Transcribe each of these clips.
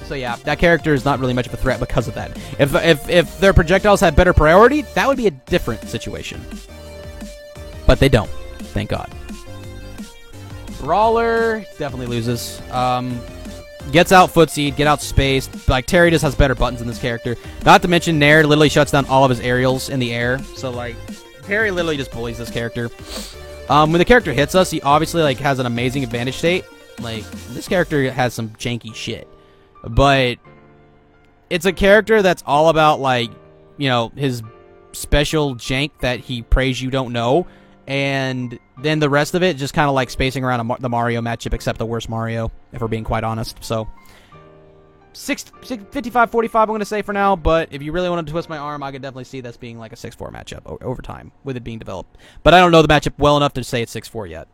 So yeah, that character is not really much of a threat because of that. If their projectiles had better priority, that would be a different situation. But they don't. Thank God. Brawler definitely loses. Gets out footsied, get out spaced. Like, Terry just has better buttons in this character. Not to mention, Nair literally shuts down all of his aerials in the air. So, like, Terry literally just bullies this character. When the character hits us, he obviously, like, has an amazing advantage state. Like, this character has some janky shit. But it's a character that's all about, like, you know, his special jank that he prays you don't know. And then the rest of it just kind of like spacing around the Mario matchup, except the worst Mario, if we're being quite honest. So 55-45 I'm going to say for now, but if you really wanted to twist my arm, I could definitely see this being like a 6-4 matchup over time with it being developed. But I don't know the matchup well enough to say it's 6-4 yet.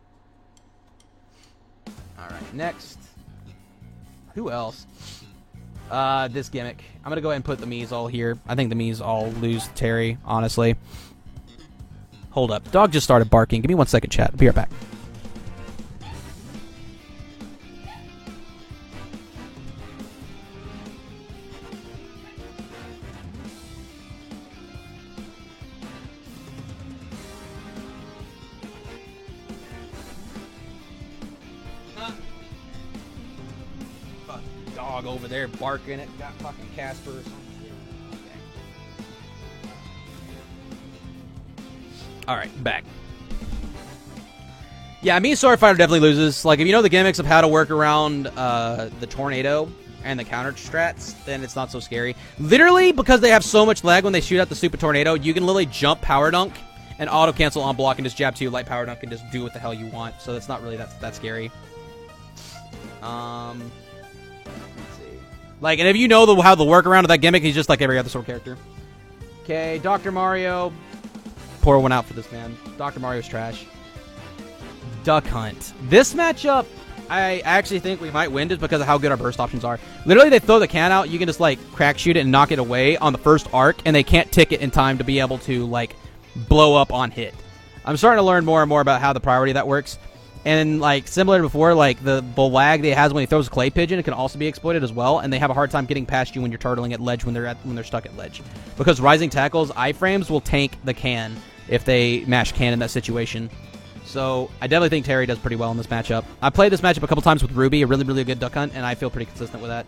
Alright, next. Who else? This gimmick. I'm going to go ahead and put the Mii's all here. I think the Mii's all lose Terry, honestly. Hold up. Dog just started barking. Give me 1 second, chat. I'll be right back. Dog over there barking it. Got fucking Casper or something. Alright, back. Yeah, Mii Sword Fighter definitely loses. Like, if you know the gimmicks of how to work around the tornado and the counter strats, then it's not so scary. Literally, because they have so much lag when they shoot out the super tornado, you can literally jump power dunk and auto cancel on block and just jab 2, light power dunk, and just do what the hell you want. So that's not really that scary. Let's see. Like, and if you know how the workaround of that gimmick, he's just like every other Sword character. Okay, Dr. Mario. Pour one out for this man. Dr. Mario's trash. Duck Hunt. This matchup, I actually think we might win just because of how good our burst options are. Literally, they throw the can out. You can just, like, crack shoot it and knock it away on the first arc, and they can't tick it in time to be able to, like, blow up on hit. I'm starting to learn more and more about how the priority of that works. And, like, similar to before, like, the lag that he has when he throws Clay Pigeon, it can also be exploited as well, and they have a hard time getting past you when you're turtling at ledge when they're stuck at ledge. Because Rising Tackle's iframes will tank the can if they mash can in that situation. So, I definitely think Terry does pretty well in this matchup. I played this matchup a couple times with Ruby, a really, really good Duck Hunt, and I feel pretty consistent with that.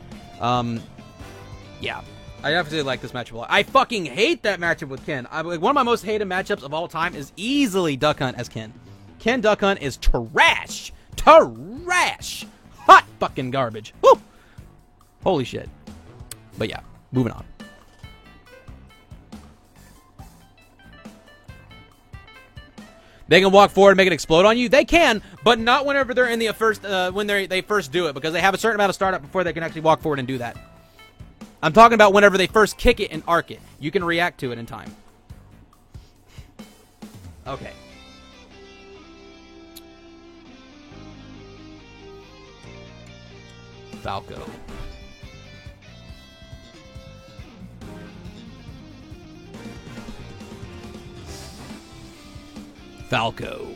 Yeah. I definitely like this matchup a lot. I fucking hate that matchup with Ken. One of my most hated matchups of all time is easily Duck Hunt as Ken. Ken Duck Hunt is trash. Trash. Hot fucking garbage. Woo! Holy shit. But yeah, moving on. They can walk forward and make it explode on you. They can, but not whenever they're in the first when they first do it, because they have a certain amount of startup before they can actually walk forward and do that. I'm talking about whenever they first kick it and arc it. You can react to it in time. Okay. Falco. Falco.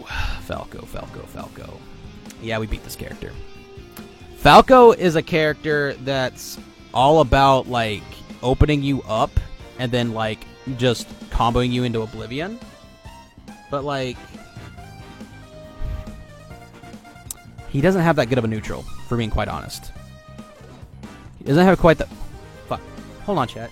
Yeah, we beat this character. Falco is a character that's all about, like, opening you up and then, like, just comboing you into oblivion. But, like, he doesn't have that good of a neutral, for being quite honest. He doesn't have quite the... Fuck. Hold on, chat.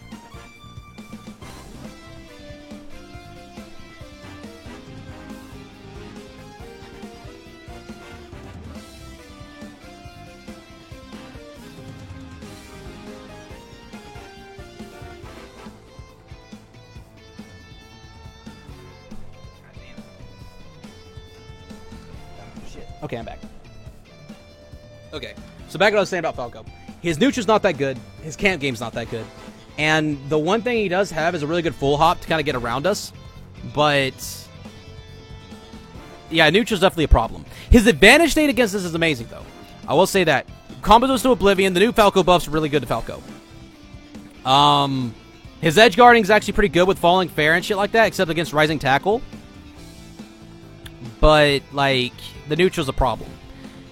Okay, I'm back. Okay, so back to what I was saying about Falco. His neutral's not that good. His camp game's not that good. And the one thing he does have is a really good full hop to kind of get around us. But yeah, neutral's definitely a problem. His advantage state against us is amazing, though. I will say that. Combos to Oblivion. The new Falco buff's really good to Falco. His edge guarding is actually pretty good with Falling Fair and shit like that, except against Rising Tackle. But, like, the neutral's a problem.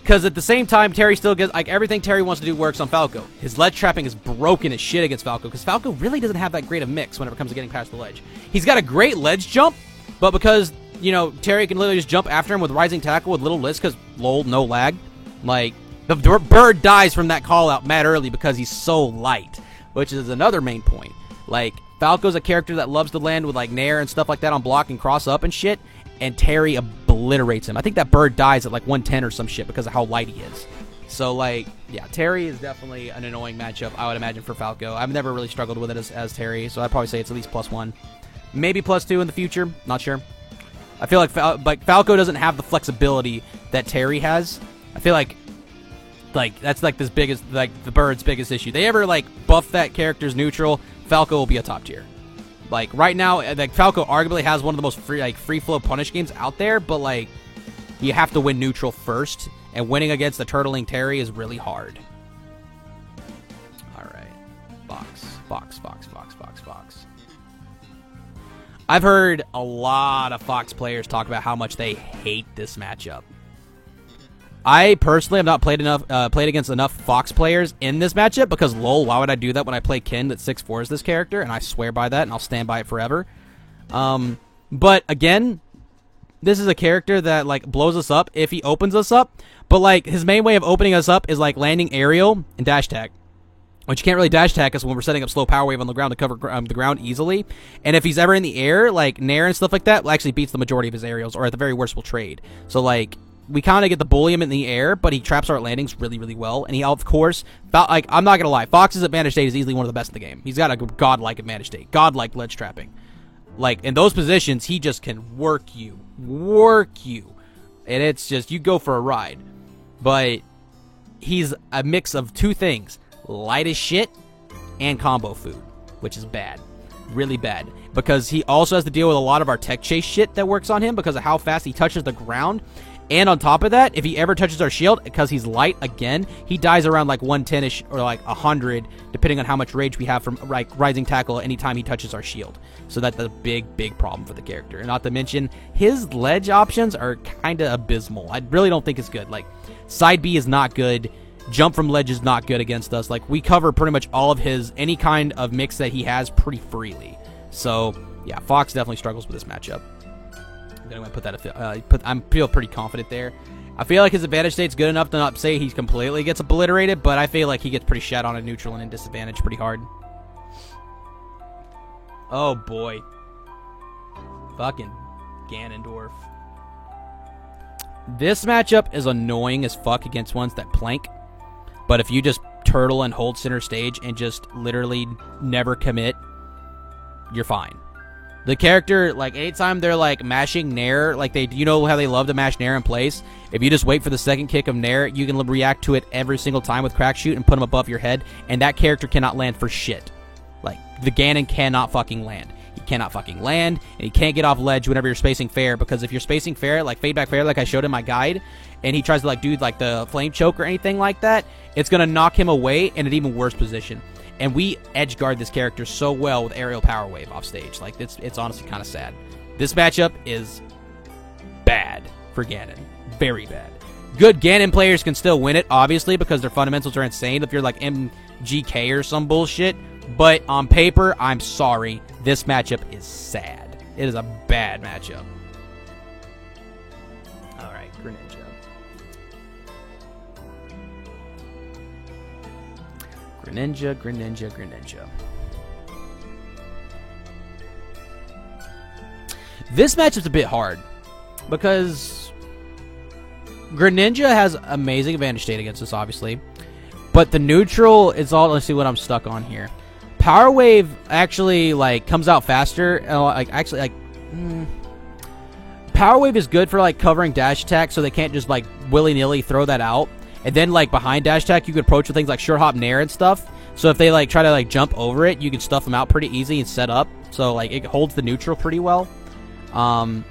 Because at the same time, Terry still gets, like, everything Terry wants to do works on Falco. His ledge trapping is broken as shit against Falco, because Falco really doesn't have that great of mix whenever it comes to getting past the ledge. He's got a great ledge jump, but because, you know, Terry can literally just jump after him with Rising Tackle with little list, because, lol, no lag, like, the bird dies from that call-out mad early because he's so light, which is another main point. Like, Falco's a character that loves to land with, like, Nair and stuff like that on block and cross up and shit, and Terry obliterates him. I think that bird dies at like 110 or some shit because of how light he is. So, like, yeah, Terry is definitely an annoying matchup, I would imagine, for Falco. I've never really struggled with it as Terry, so I'd probably say it's at least +1. Maybe +2 in the future. Not sure. I feel like Falco doesn't have the flexibility that Terry has. I feel like that's like the bird's biggest issue. They ever, like, buff that character's neutral, Falco will be a top tier. Like, right now, like, Falco arguably has one of the most free flow punish games out there, but, like, you have to win neutral first, and winning against the turtling Terry is really hard. Alright. Fox. I've heard a lot of Fox players talk about how much they hate this matchup. I personally have not played against enough Fox players in this matchup because, lol, why would I do that when I play Kin that 6'4" is this character, and I swear by that, and I'll stand by it forever. But, again, this is a character that, like, blows us up if he opens us up, but, like, his main way of opening us up is, like, landing aerial and dash tag, which you can't really dash tag us when we're setting up slow power wave on the ground to cover the ground easily. And if he's ever in the air, like, Nair and stuff like that, actually beats the majority of his aerials, or at the very worst will trade. So, like, we kind of get to bully him in the air, but he traps our landings really, really well. And he, of course, like, I'm not going to lie, Fox's advantage state is easily one of the best in the game. He's got a godlike advantage state, godlike ledge trapping. Like, in those positions, he just can work you. And it's just, you go for a ride. But he's a mix of two things, light as shit and combo food, which is bad. Really bad. Because he also has to deal with a lot of our tech chase shit that works on him because of how fast he touches the ground. And on top of that, if he ever touches our shield, because he's light, again, he dies around like 110-ish or like 100, depending on how much rage we have from like Rising Tackle anytime he touches our shield. So that's a big, big problem for the character. And not to mention, his ledge options are kind of abysmal. I really don't think it's good. Like, side B is not good. Jump from ledge is not good against us. Like, we cover pretty much all of his, any kind of mix that he has pretty freely. So, yeah, Fox definitely struggles with this matchup. I'm going to put that. I feel pretty confident there. I feel like his advantage state's good enough to not say he completely gets obliterated, but I feel like he gets pretty shat on a neutral and in disadvantage pretty hard. Oh boy, fucking Ganondorf. This matchup is annoying as fuck against ones that plank, but if you just turtle and hold center stage and just literally never commit, you're fine. The character, like, anytime they're, like, mashing Nair, like, you know how they love to mash Nair in place? If you just wait for the second kick of Nair, you can react to it every single time with Crack Shoot and put him above your head, and that character cannot land for shit. Like, the Ganon cannot fucking land. He cannot fucking land, and he can't get off ledge whenever you're spacing fair, because if you're spacing fair, like fade back fair like I showed in my guide, and he tries to, like, do, like, the flame choke or anything like that, it's going to knock him away in an even worse position. And we edge guard this character so well with aerial power wave off stage. Like, it's honestly kind of sad. This matchup is bad for Ganon. Very bad. Good Ganon players can still win it, obviously, because their fundamentals are insane if you're like MGK or some bullshit. But on paper, I'm sorry. This matchup is sad. It is a bad matchup. Alright, Greninja. Greninja. This matchup's a bit hard because Greninja has amazing advantage state against us, obviously, but the neutral is all. Let's see what I'm stuck on here. Power Wave actually like comes out faster. Power Wave is good for like covering dash attack, so they can't just like willy-nilly throw that out. And then, like, behind dash attack, you could approach with things like short hop Nair and stuff. So if they, like, try to, like, jump over it, you can stuff them out pretty easy and set up. So, like, it holds the neutral pretty well. And,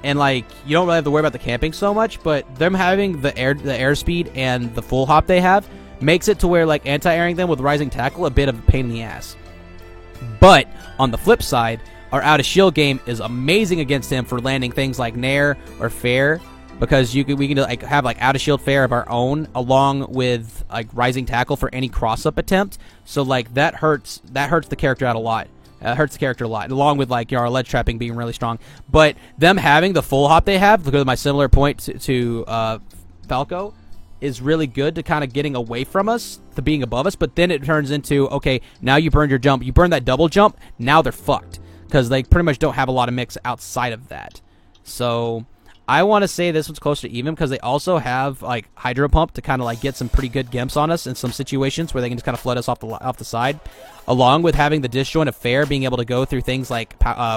like, you don't really have to worry about the camping so much. But them having the airspeed and the full hop they have makes it to where, like, anti-airing them with Rising Tackle a bit of a pain in the ass. But, on the flip side, our out-of-shield game is amazing against him for landing things like Nair or Fair. because we can like have like out of shield fair of our own along with like rising tackle for any cross up attempt. So like that hurts the character out a lot. Hurts the character a lot, along with like our ledge trapping being really strong. But them having the full hop they have, because of my similar point to Falco, is really good to kind of getting away from us, to being above us. But then it turns into, okay, now you burned your jump, you burn that double jump, now they're fucked because they pretty much don't have a lot of mix outside of that. So I want to say this one's close to even because they also have like Hydro Pump to kind of like get some pretty good gimps on us in some situations where they can just kind of flood us off the side, along with having the disjoint of fair, being able to go through things like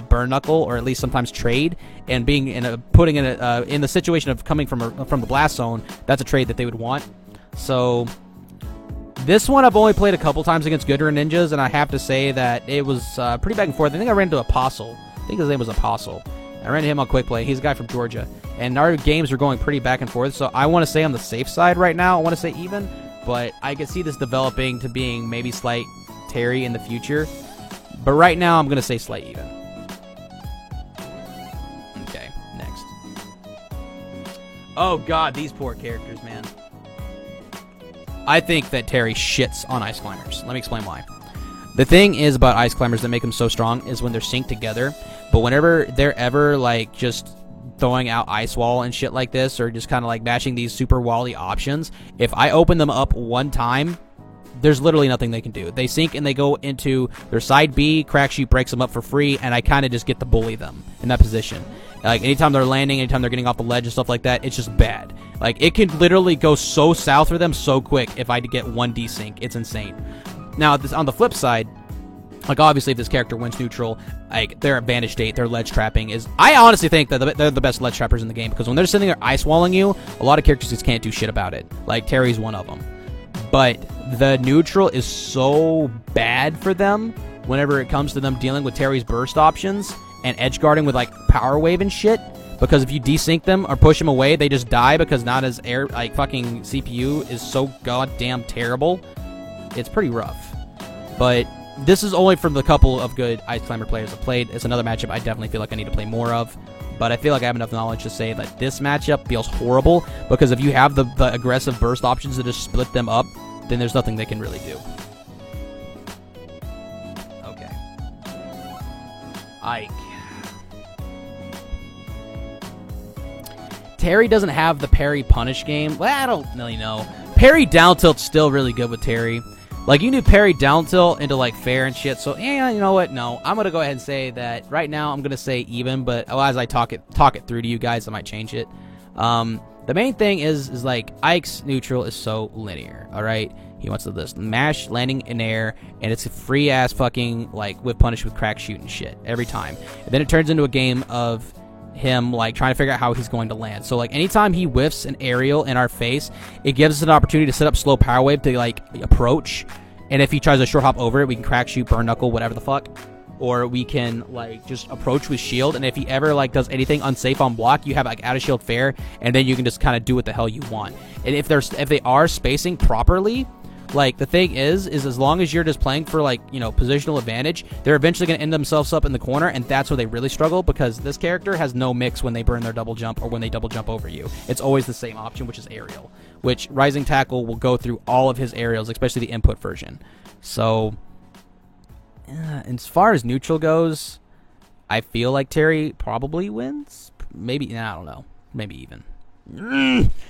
burn knuckle or at least sometimes trade, and being in the situation of coming from the blast zone. That's a trade that they would want. So this one I've only played a couple times against Goodra Ninjas, and I have to say that it was pretty back and forth. I think I ran into Apostle. I think his name was Apostle. I ran into him on Quick Play. He's a guy from Georgia. And our games are going pretty back and forth, so I want to say on the safe side right now. I want to say even, but I could see this developing to being maybe slight Terry in the future. But right now, I'm going to say slight even. Okay, next. Oh, God, these poor characters, man. I think that Terry shits on Ice Climbers. Let me explain why. The thing is about Ice Climbers that make them so strong is when they're synced together. But whenever they're ever, like, just throwing out Ice Wall and shit like this, or just kind of, like, mashing these super wally options, if I open them up one time, there's literally nothing they can do. They sync and they go into their side B, Crackshoot breaks them up for free, and I kind of just get to bully them in that position. Like, anytime they're landing, anytime they're getting off the ledge and stuff like that, it's just bad. Like, it can literally go so south for them so quick if I get one desync. It's insane. Now, on the flip side, like, obviously, if this character wins neutral, like, their advantage state, their ledge trapping is... I honestly think that they're the best ledge trappers in the game, because when they're sitting there ice walling you, a lot of characters just can't do shit about it. Like, Terry's one of them. But the neutral is so bad for them whenever it comes to them dealing with Terry's burst options and edge guarding with, like, power wave and shit, because if you desync them or push them away, they just die because not as fucking CPU is so goddamn terrible. It's pretty rough. But this is only from the couple of good Ice Climber players I've played. It's another matchup I definitely feel like I need to play more of. But I feel like I have enough knowledge to say that this matchup feels horrible, because if you have the aggressive burst options to just split them up, then there's nothing they can really do. Okay. Ike. Terry doesn't have the parry punish game. Well, I don't really know. Parry down tilt's still really good with Terry. Like, you can do parry down tilt into, like, fair and shit. So, yeah, you know what? No. I'm going to go ahead and say that right now I'm going to say even. But as I talk it through to you guys, I might change it. The main thing is like, Ike's neutral is so linear, all right? He wants to just mash landing in air, and it's a free-ass fucking, like, whip punish with crack shoot and shit every time. And then it turns into a game of him, like, trying to figure out how he's going to land. So, like, anytime he whiffs an aerial in our face, it gives us an opportunity to set up slow power wave to, like, approach. And if he tries to short hop over it, we can crack shoot, burn knuckle, whatever the fuck. Or we can, like, just approach with shield. And if he ever, like, does anything unsafe on block, you have, like, out of shield fair, and then you can just kind of do what the hell you want. And if they are spacing properly, like, the thing is as long as you're just playing for, like, you know, positional advantage, they're eventually going to end themselves up in the corner, and that's where they really struggle, because this character has no mix when they burn their double jump or when they double jump over you. It's always the same option, which is aerial, which Rising Tackle will go through all of his aerials, especially the input version. So, as far as neutral goes, I feel like Terry probably wins. Maybe, I don't know. Maybe even.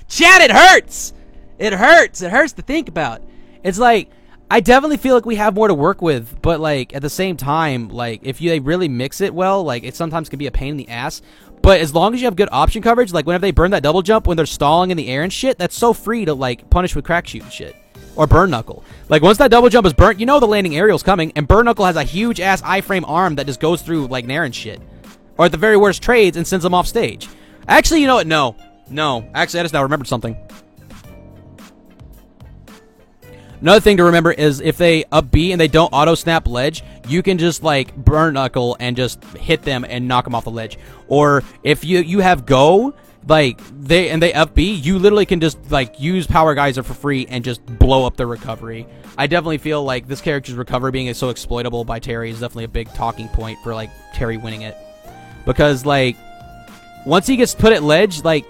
Chat, it hurts! It hurts! It hurts to think about. It's like, I definitely feel like we have more to work with, but, like, at the same time, like, if they really mix it well, like, it sometimes can be a pain in the ass. But as long as you have good option coverage, like, whenever they burn that double jump when they're stalling in the air and shit, that's so free to, like, punish with crack shoot and shit. Or burn knuckle. Like, once that double jump is burnt, you know the landing aerial's coming, and burn knuckle has a huge-ass iframe arm that just goes through, like, Nair and shit. Or at the very worst, trades and sends them off stage. Actually, you know what? No. Actually, I just now remembered something. Another thing to remember is if they up B and they don't auto-snap ledge, you can just, like, burn knuckle and just hit them and knock them off the ledge. Or if you have go, like, they up B, you literally can just, like, use Power Geyser for free and just blow up their recovery. I definitely feel like this character's recovery being so exploitable by Terry is definitely a big talking point for, like, Terry winning it. Because, like, once he gets put at ledge, like,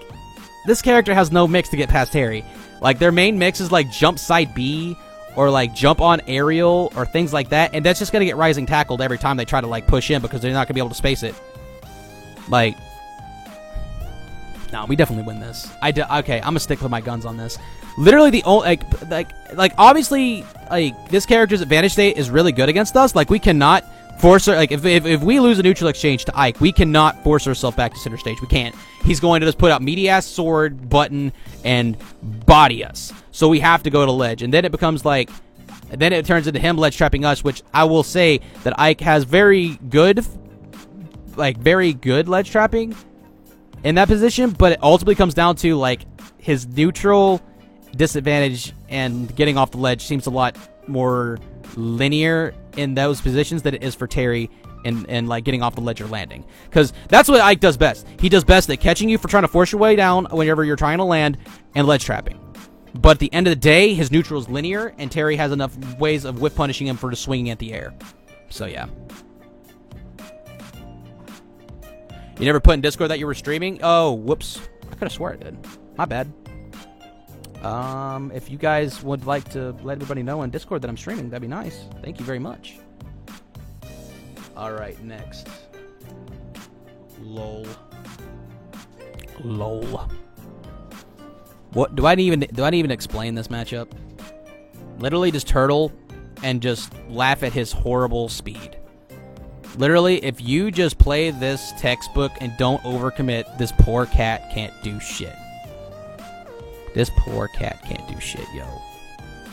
this character has no mix to get past Terry. Like, their main mix is, like, jump side B or, like, jump on aerial or things like that, and that's just going to get rising tackled every time they try to, like, push in because they're not going to be able to space it. Like, no, we definitely win this. Okay, I'm going to stick with my guns on this. Literally the only, like, obviously, like, this character's advantage state is really good against us. Like, we cannot force her, like, if we lose a neutral exchange to Ike, we cannot force ourselves back to center stage. We can't. He's going to just put out meaty ass sword, button, and body us. So we have to go to ledge. And then it becomes like, then it turns into him ledge trapping us, which I will say that Ike has very good ledge trapping in that position, but it ultimately comes down to, like, his neutral disadvantage and getting off the ledge seems a lot more linear in those positions than it is for Terry and like getting off the ledge or landing, because that's what Ike does best. He does best at catching you for trying to force your way down whenever you're trying to land and ledge trapping. But at the end of the day, his neutral is linear, and Terry has enough ways of whip punishing him for just swinging at the air. So yeah. You never put in Discord that you were streaming? Oh, whoops. I could have swore I did. My bad. If you guys would like to let everybody know on Discord that I'm streaming, that'd be nice. Thank you very much. Alright, next. LOL. What do I even explain this matchup? Literally just turtle and just laugh at his horrible speed. Literally, if you just play this textbook and don't overcommit, this poor cat can't do shit. This poor cat can't do shit, yo.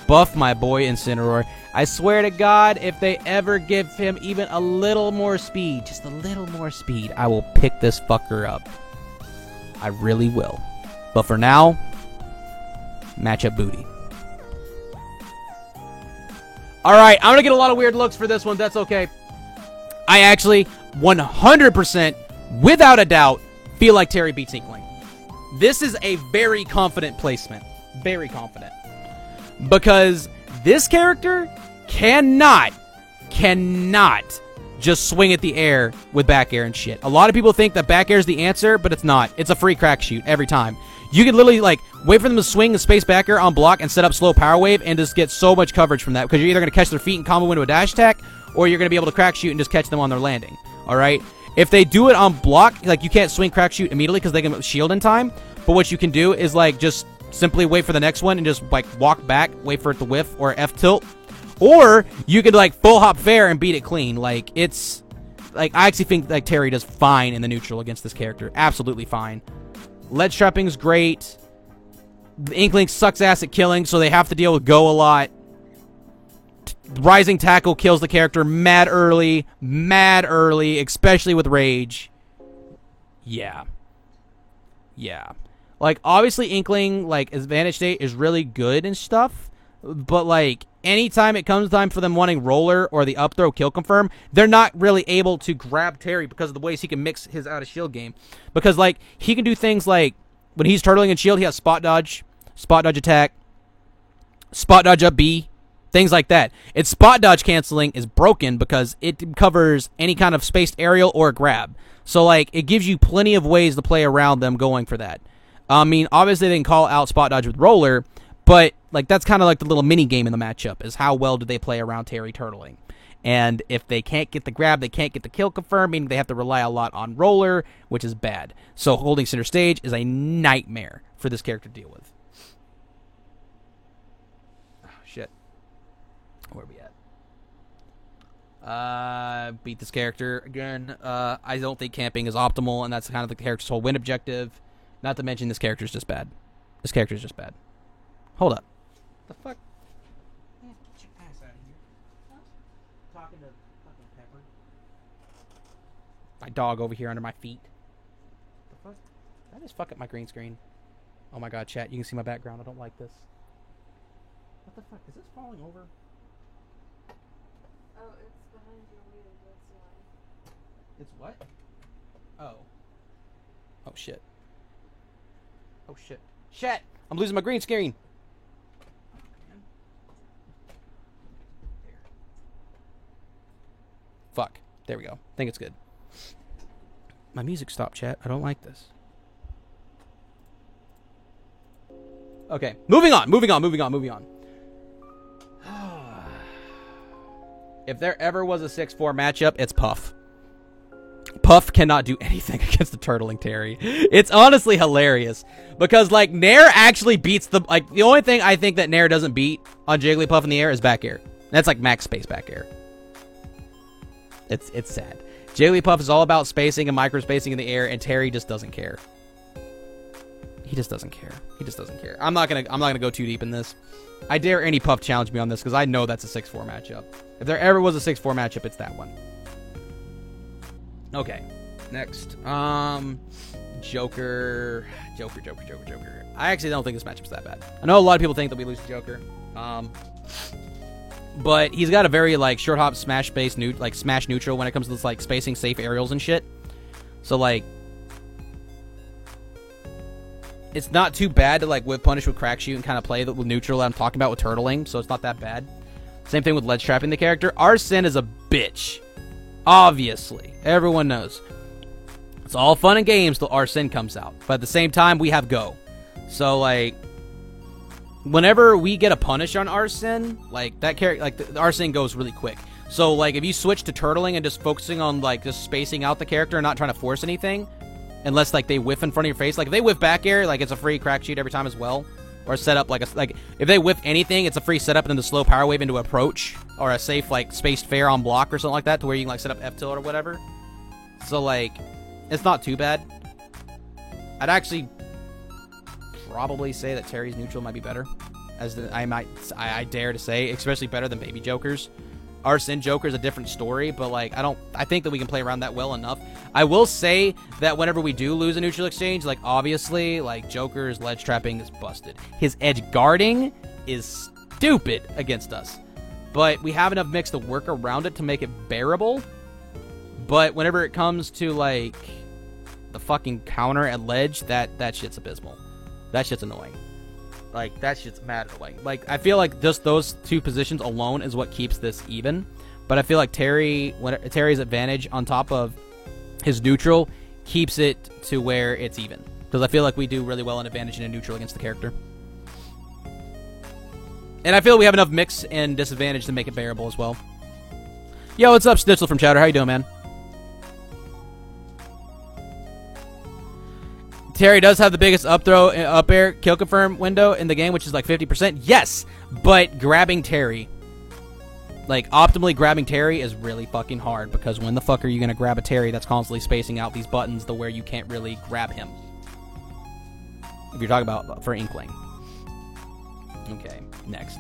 Buff my boy Incineroar. I swear to God, if they ever give him even a little more speed, just a little more speed, I will pick this fucker up. I really will. But for now, matchup booty. Alright, I'm going to get a lot of weird looks for this one. That's okay. I actually, 100%, without a doubt, feel like Terry beats Inkling. This is a very confident placement. Very confident. Because this character cannot just swing at the air with back air and shit. A lot of people think that back air is the answer, but it's not. It's a free crack shoot every time. You can literally, like, wait for them to swing the space back air on block and set up slow power wave and just get so much coverage from that, because you're either going to catch their feet and combo into a dash attack, or you're going to be able to crack shoot and just catch them on their landing. Alright? If they do it on block, like, you can't swing crack shoot immediately because they can shield in time, but what you can do is, like, just simply wait for the next one and just, like, walk back, wait for it to whiff, or F tilt. Or you could, like, full hop fair and beat it clean. Like, it's, like, I actually think, like, Terry does fine in the neutral against this character. Absolutely fine. Ledge trapping's great. The Inkling sucks ass at killing, so they have to deal with Go a lot. Rising tackle kills the character mad early, especially with rage. Yeah. Like, obviously Inkling, like, his advantage state is really good and stuff, but, like, anytime it comes time for them wanting roller or the up throw kill confirm, they're not really able to grab Terry because of the ways he can mix his out of shield game. Because, like, he can do things like, when he's turtling in shield, he has spot dodge attack, spot dodge up B, things like that. Its spot dodge canceling is broken because it covers any kind of spaced aerial or grab. So, like, it gives you plenty of ways to play around them going for that. I mean, obviously they can call out spot dodge with roller, but, like, that's kind of like the little mini game in the matchup, is how well do they play around Terry turtling. And if they can't get the grab, they can't get the kill confirm, meaning they have to rely a lot on roller, which is bad. So holding center stage is a nightmare for this character to deal with. Oh, shit. Where are we at? Beat this character again. I don't think camping is optimal, and that's kind of the character's whole win objective. Not to mention this character's just bad. This character's just bad. Hold up. The fuck? Man, get your ass out of here. What? Talking to fucking Pepper. My dog over here under my feet. The fuck? That is fuck up my green screen. Oh my god, chat, you can see my background. I don't like this. What the fuck? Is this falling over? Oh, it's behind your wheel, that's why. It's what? Oh. Oh shit. Oh shit. Shit! I'm losing my green screen! Fuck. There we go. I think it's good. My music stopped, chat. I don't like this. Okay, moving on. If there ever was a 6-4 matchup, it's Puff. Puff cannot do anything against the turtling Terry. It's honestly hilarious because like Nair actually beats the only thing I think that Nair doesn't beat on Jigglypuff in the air is back air. That's like max space back air. It's sad. Jigglypuff is all about spacing and micro spacing in the air, and Terry just doesn't care. He just doesn't care. I'm not gonna go too deep in this. I dare any Puff challenge me on this because I know that's a 6-4 matchup. If there ever was a 6-4 matchup, it's that one. Okay, next. Joker. I actually don't think this matchup's that bad. I know a lot of people think that we lose to Joker. But he's got a very like short hop smash based smash neutral when it comes to this like spacing safe aerials and shit. So like it's not too bad to like whip punish with crack shoot and kind of play the neutral that I'm talking about with turtling, so it's not that bad. Same thing with ledge trapping the character. Arsene is a bitch. Obviously. Everyone knows. It's all fun and games till Arsene comes out. But at the same time, we have Go. So, like, whenever we get a punish on Arsene, like, that character, like, the Arsene goes really quick. So, like, if you switch to turtling and just focusing on, like, just spacing out the character and not trying to force anything, unless, like, they whiff in front of your face. Like, if they whiff back air, like, it's a free crack shoot every time as well. Or set up like if they whiff anything, it's a free setup and then the slow power wave into approach, or a safe like spaced fair on block or something like that, to where you can like set up F tilt or whatever. So like, it's not too bad. I'd actually probably say that Terry's neutral might be better, I dare to say, especially better than Baby Joker's. Arsene Joker's a different story, but like I think that we can play around that well enough. I will say that whenever we do lose a neutral exchange, like obviously like Joker's ledge trapping is busted. His edge guarding is stupid against us. But we have enough mix to work around it to make it bearable. But whenever it comes to like the fucking counter at ledge, that shit's abysmal. That shit's annoying. Like, that shit's mad annoying. Like, I feel like just those two positions alone is what keeps this even. But I feel like Terry's advantage on top of his neutral keeps it to where it's even. Because I feel like we do really well in advantage and in neutral against the character. And I feel we have enough mix and disadvantage to make it bearable as well. Yo, what's up, Schnitzel from Chowder? How you doing, man? Terry does have the biggest up air kill confirm window in the game, which is like 50%. Yes, but grabbing Terry, like optimally grabbing Terry is really fucking hard, because when the fuck are you going to grab a Terry that's constantly spacing out these buttons to where you can't really grab him? If you're talking about for Inkling. Okay, next.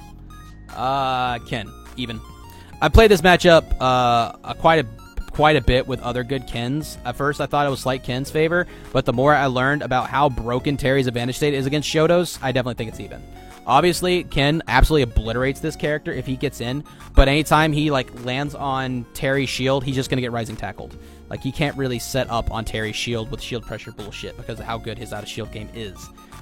Ken, even. I played this matchup quite a bit with other good Kens. At first, I thought it was slight Ken's favor, but the more I learned about how broken Terry's advantage state is against Shotos, I definitely think it's even. Obviously, Ken absolutely obliterates this character if he gets in, but anytime he like lands on Terry's shield, he's just gonna get rising tackled. Like, he can't really set up on Terry's shield with shield pressure bullshit because of how good his out of shield game is.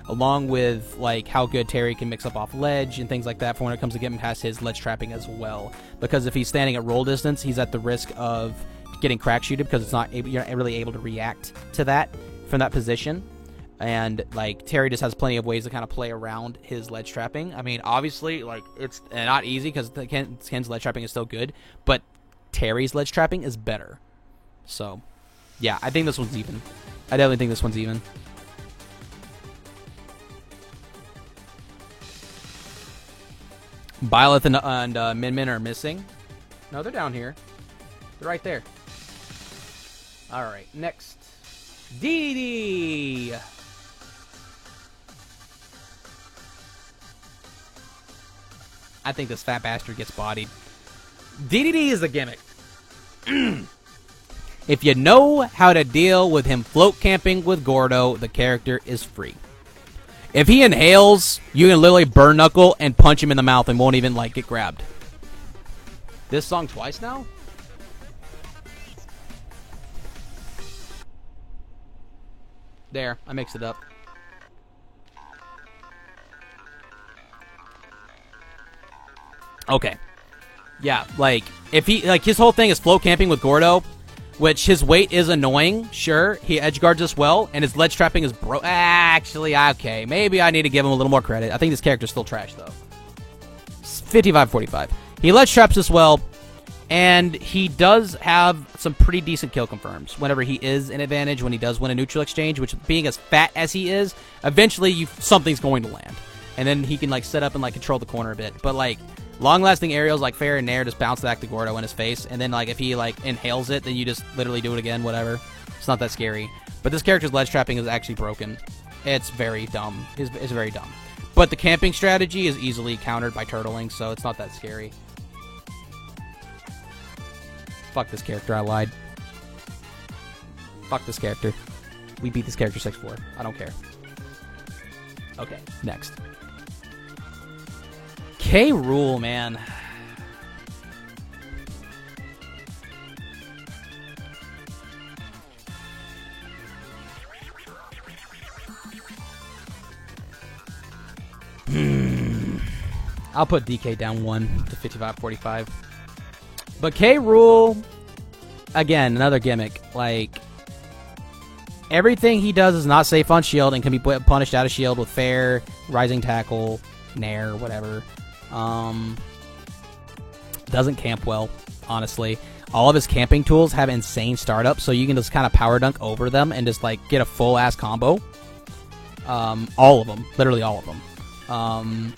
Along with like how good Terry can mix up off ledge and things like that for when it comes to getting past his ledge trapping as well. Because if he's standing at roll distance, he's at the risk of getting crack shooted because you're not really able to react to that from that position. And like Terry just has plenty of ways to kind of play around his ledge trapping. I mean, obviously, like, it's not easy because Ken's ledge trapping is still good, but Terry's ledge trapping is better. So yeah, I think this one's even. I definitely think this one's even. Byleth and Min Min are missing. No, they're down here. They're right there. Alright, next. DDD! I think this fat bastard gets bodied. DDD is a gimmick. If you know how to deal with him float camping with Gordo, the character is free. If he inhales, you can literally burn knuckle and punch him in the mouth and won't even like get grabbed. This song twice now? There, I mixed it up. Okay. Yeah, like, if he, like, his whole thing is float camping with Gordo, which his weight is annoying. Sure, he edge guards us well, and his ledge trapping is actually, okay, maybe I need to give him a little more credit. I think this character's still trash, though. 55-45. He ledge traps us well, and he does have some pretty decent kill confirms whenever he is in advantage, when he does win a neutral exchange, which, being as fat as he is, eventually something's going to land. And then he can, like, set up and, like, control the corner a bit. But, like, long-lasting aerials like Fair and Nair just bounce back to Gordo in his face, and then, like, if he, like, inhales it, then you just literally do it again, whatever. It's not that scary. But this character's ledge trapping is actually broken. It's very dumb. It's very dumb. But the camping strategy is easily countered by turtling, so it's not that scary. Fuck this character, I lied. Fuck this character. We beat this character 6-4. I don't care. Okay, next. K. Rool, man. I'll put DK down 1 to 55-45. But K. Rool, again, another gimmick. Like, everything he does is not safe on shield and can be punished out of shield with Fair, Rising Tackle, Nair, whatever. Doesn't camp well, honestly. All of his camping tools have insane startup, so you can just kind of power dunk over them and just, like, get a full-ass combo. All of them. Literally all of them.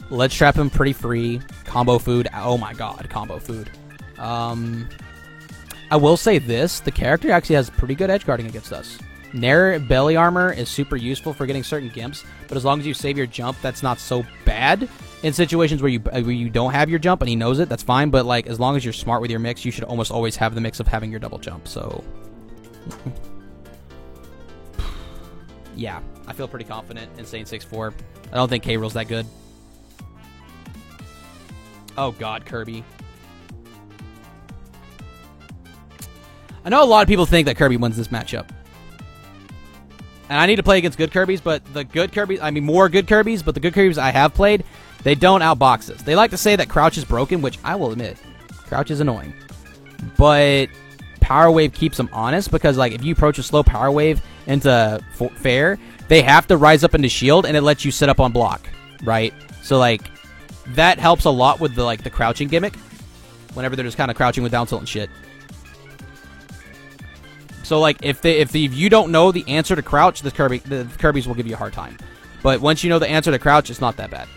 Ledge trap him pretty free. Combo food. Oh my god, combo food. I will say this. The character actually has pretty good edge guarding against us. Nair belly armor is super useful for getting certain gimps, but as long as you save your jump, that's not so bad. In situations where you don't have your jump and he knows it, that's fine, but like as long as you're smart with your mix, you should almost always have the mix of having your double jump, so... yeah, I feel pretty confident in saying 6-4. I don't think K. Rool's that good. Oh god, Kirby. I know a lot of people think that Kirby wins this matchup. And I need to play against good Kirbys, but the good Kirbys, I mean more good Kirbys, but the good Kirbys I have played, they don't outbox us. They like to say that Crouch is broken, which I will admit, Crouch is annoying. But Power Wave keeps them honest, because like if you approach a slow Power Wave into Fair, they have to rise up into shield, and it lets you sit up on block, right? So like, that helps a lot with the crouching gimmick, whenever they're just kind of crouching with down tilt and shit. So like if you don't know the answer to crouch, the Kirbys will give you a hard time. But once you know the answer to crouch, it's not that bad.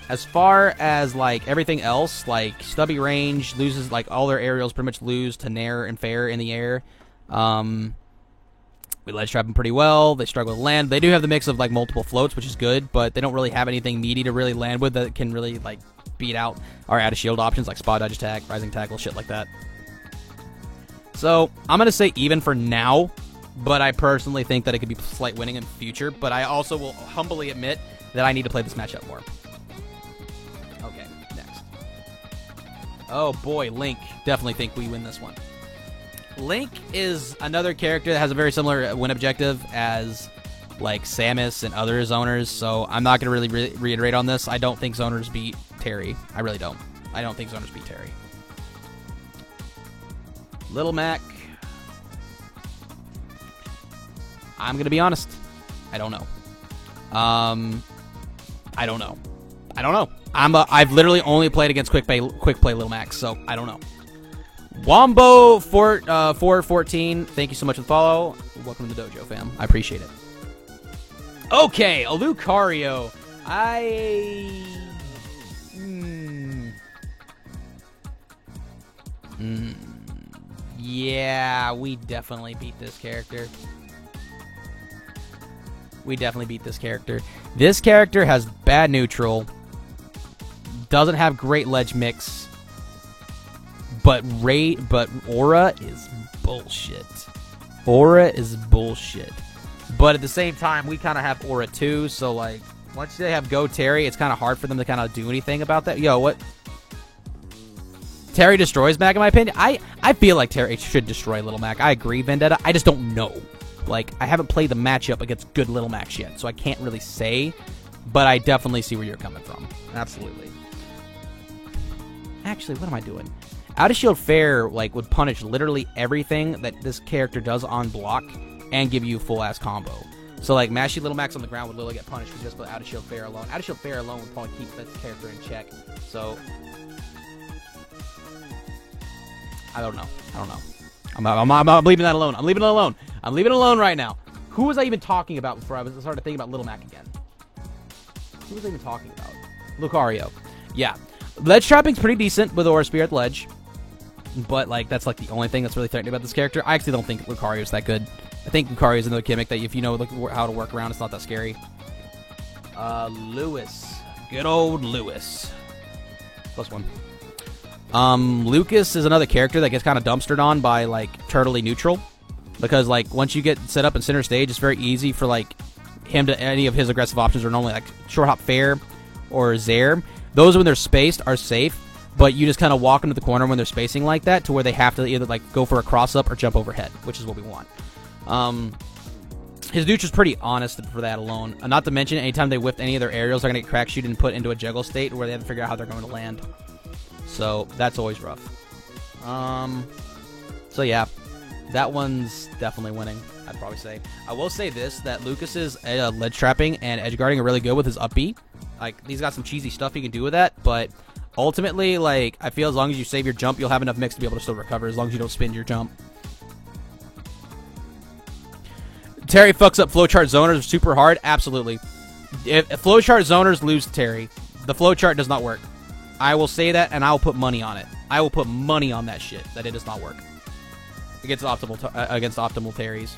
As far as like everything else, like stubby range loses, like all their aerials pretty much lose to Nair and Fair in the air. We ledge trap them pretty well. They struggle to land. They do have the mix of like multiple floats, which is good, but they don't really have anything meaty to really land with that can really like beat out our out of shield options like spot dodge attack, rising tackle, shit like that. So, I'm going to say even for now, but I personally think that it could be slight winning in the future, but I also will humbly admit that I need to play this matchup more. Okay, next. Oh boy, Link. Definitely think we win this one. Link is another character that has a very similar win objective as like Samus and other zoners, so I'm not going to really reiterate on this. I don't think zoners beat Terry. I really don't. I don't think zoners beat Terry. Little Mac, I'm going to be honest, I don't know. I don't know. I've literally only played against quick play Little Mac, so I don't know. Wombo 414, thank you so much for the follow. Welcome to the dojo, fam. I appreciate it. Okay, Alucario. Yeah, we definitely beat this character. This character has bad neutral, doesn't have great ledge mix, but aura is bullshit. But at the same time, we kind of have aura too, so like once they have Go Terry, it's kind of hard for them to kind of do anything about that. Yo, what? Terry destroys Mac, in my opinion. I feel like Terry should destroy Little Mac. I agree, Vendetta. I just don't know. Like, I haven't played the matchup against good Little Macs yet, so I can't really say, but I definitely see where you're coming from. Absolutely. Actually, what am I doing? Out of Shield Fair like would punish literally everything that this character does on block and give you full ass combo. So like Mashy Little Max on the ground would literally get punished just by Out of Shield Fair alone. Out of Shield Fair alone would probably keep this character in check. So I don't know. I'm leaving that alone. I'm leaving it alone. I'm leaving it alone right now. Who was I even talking about before I started thinking about Little Mac again? Who was I even talking about? Lucario. Yeah. Ledge trapping's pretty decent with Aura Spear at ledge. But, like, that's, like, the only thing that's really threatening about this character. I actually don't think Lucario's that good. I think Lucario's another gimmick that if you know how to work around, it's not that scary. Lewis. Good old Lewis. +1. Lucas is another character that gets kind of dumpstered on by, like, Turtley Neutral. Because, like, once you get set up in center stage, it's very easy for, like, him to... Any of his aggressive options are normally, like, Short Hop Fair or Zaire. Those, when they're spaced, are safe. But you just kind of walk into the corner when they're spacing like that to where they have to either, like, go for a cross-up or jump overhead, which is what we want. His neutral's pretty honest for that alone. Not to mention, anytime they whiff any of their aerials, they're going to get crack shooted and put into a juggle state where they have to figure out how they're going to land. So, that's always rough. So, yeah. That one's definitely winning, I'd probably say. I will say this, that Lucas's ledge trapping and edge guarding are really good with his up B. Like, he's got some cheesy stuff he can do with that, but ultimately, like, I feel as long as you save your jump, you'll have enough mix to be able to still recover, as long as you don't spin your jump. Terry fucks up flowchart zoners super hard? Absolutely. If flowchart zoners lose to Terry, the flowchart does not work. I will say that, and I will put money on it. I will put money on that shit, that it does not work against optimal Terries.